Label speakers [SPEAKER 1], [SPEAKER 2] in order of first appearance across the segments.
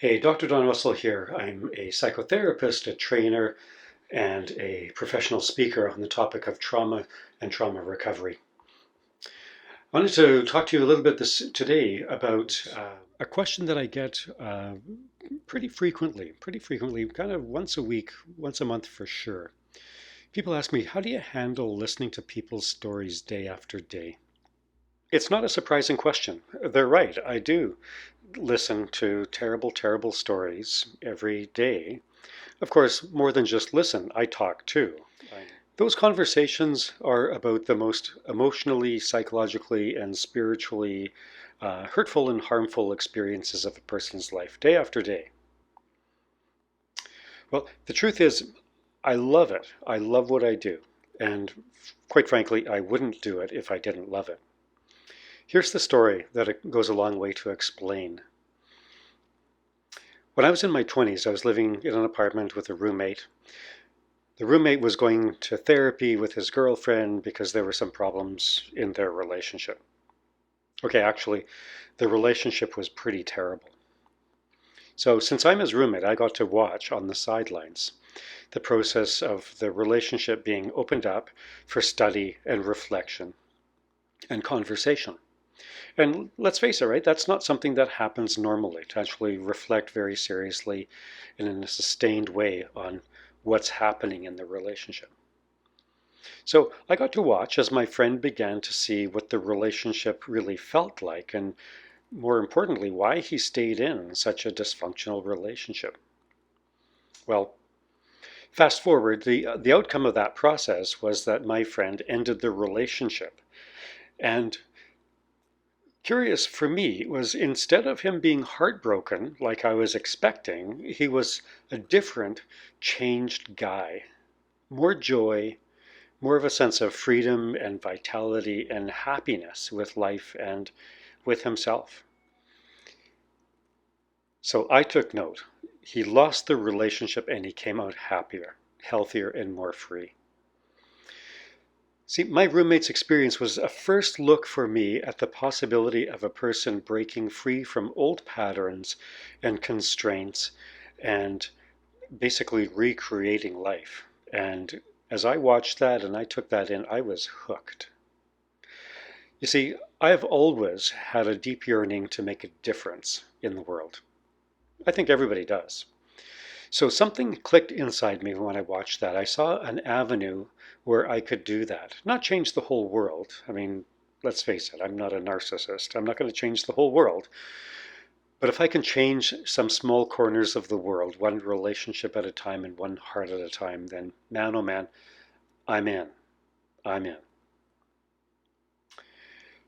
[SPEAKER 1] Hey, Dr. Don Russell here. I'm a psychotherapist, a trainer, and a professional speaker on the topic of trauma and trauma recovery. I wanted to talk to you a little bit today about a question that I get pretty frequently, kind of once a week, once a month for sure. People ask me, how do you handle listening to people's stories day after day? It's not a surprising question. They're right. I do listen to terrible, terrible stories every day. Of course, more than just listen, I talk too. Those conversations are about the most emotionally, psychologically, and spiritually hurtful and harmful experiences of a person's life, day after day. Well, the truth is, I love it. I love what I do. And quite frankly, I wouldn't do it if I didn't love it. Here's the story that it goes a long way to explain. When I was in my 20s, I was living in an apartment with a roommate. The roommate was going to therapy with his girlfriend because there were some problems in their relationship. Okay, actually, the relationship was pretty terrible. So since I'm his roommate, I got to watch on the sidelines the process of the relationship being opened up for study and reflection and conversation. And let's face it, right? That's not something that happens normally, to actually reflect very seriously and in a sustained way on what's happening in the relationship. So I got to watch as my friend began to see what the relationship really felt like, and more importantly, why he stayed in such a dysfunctional relationship. Well, fast forward, the outcome of that process was that my friend ended the relationship. And curious for me was, instead of him being heartbroken like I was expecting, he was a different, changed guy. More joy, more of a sense of freedom and vitality and happiness with life and with himself. So I took note. He lost the relationship and he came out happier, healthier, and more free. See, my roommate's experience was a first look for me at the possibility of a person breaking free from old patterns and constraints and basically recreating life. And as I watched that and I took that in, I was hooked. You see, I've always had a deep yearning to make a difference in the world. I think everybody does. So something clicked inside me when I watched that. I saw an avenue where I could do that. Not change the whole world. I mean, let's face it, I'm not a narcissist. I'm not going to change the whole world. But if I can change some small corners of the world, one relationship at a time and one heart at a time, then man, oh man, I'm in. I'm in.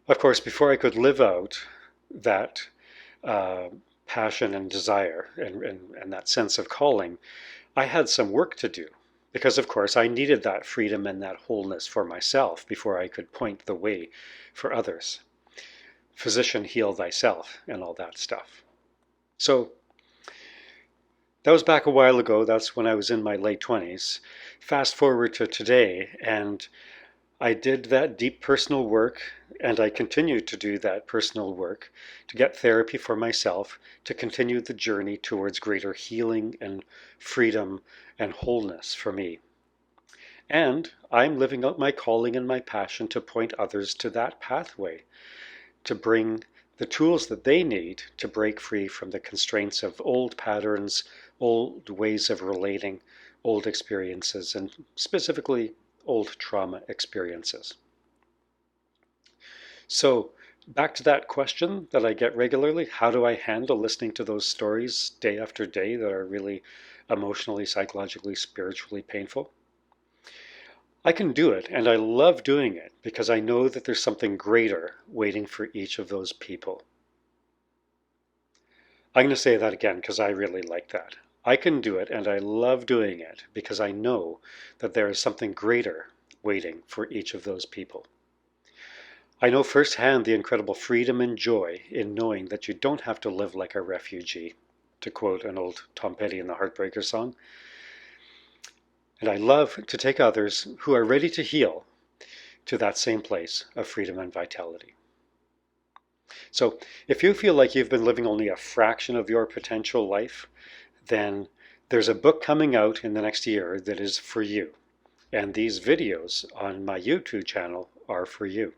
[SPEAKER 1] Of course, before I could live out that passion and desire and that sense of calling, I had some work to do. Because, of course, I needed that freedom and that wholeness for myself before I could point the way for others. Physician, heal thyself, and all that stuff. So that was back a while ago. That's when I was in my late 20s. Fast forward to today, and I did that deep personal work, and I continue to do that personal work to get therapy for myself, to continue the journey towards greater healing and freedom and wholeness for me. And I'm living out my calling and my passion to point others to that pathway, to bring the tools that they need to break free from the constraints of old patterns, old ways of relating, old experiences, and specifically old trauma experiences. So back to that question that I get regularly, how do I handle listening to those stories day after day that are really emotionally, psychologically, spiritually painful? I can do it, and I love doing it because I know that there's something greater waiting for each of those people. I'm going to say that again because I really like that. I can do it, and I love doing it because I know that there is something greater waiting for each of those people. I know firsthand the incredible freedom and joy in knowing that you don't have to live like a refugee, to quote an old Tom Petty and the Heartbreakers song. And I love to take others who are ready to heal to that same place of freedom and vitality. So if you feel like you've been living only a fraction of your potential life, then there's a book coming out in the next year that is for you. And these videos on my YouTube channel are for you.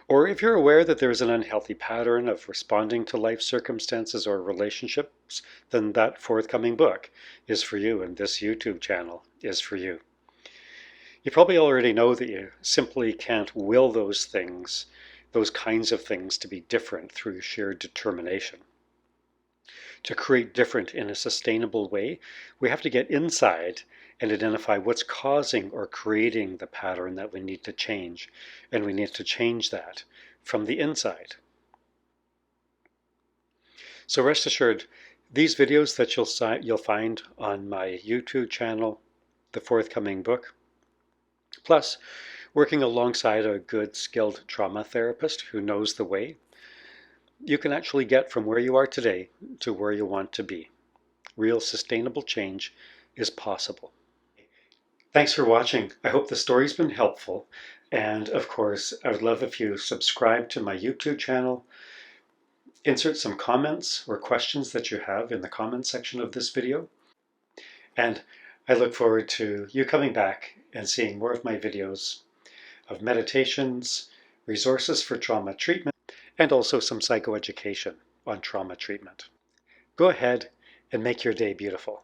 [SPEAKER 1] Or if you're aware that there's an unhealthy pattern of responding to life circumstances or relationships, then that forthcoming book is for you, and this YouTube channel is for you. You probably already know that you simply can't will those things, those kinds of things, to be different through sheer determination. To create different in a sustainable way, we have to get inside and identify what's causing or creating the pattern that we need to change. And we need to change that from the inside. So rest assured, these videos that you'll find on my YouTube channel, the forthcoming book, plus working alongside a good skilled trauma therapist who knows the way, you can actually get from where you are today to where you want to be. Real sustainable change is possible. Thanks for watching. I hope the story's been helpful. And of course, I would love if you subscribe to my YouTube channel, insert some comments or questions that you have in the comment section of this video. And I look forward to you coming back and seeing more of my videos of meditations, resources for trauma treatment, and also some psychoeducation on trauma treatment. Go ahead and make your day beautiful.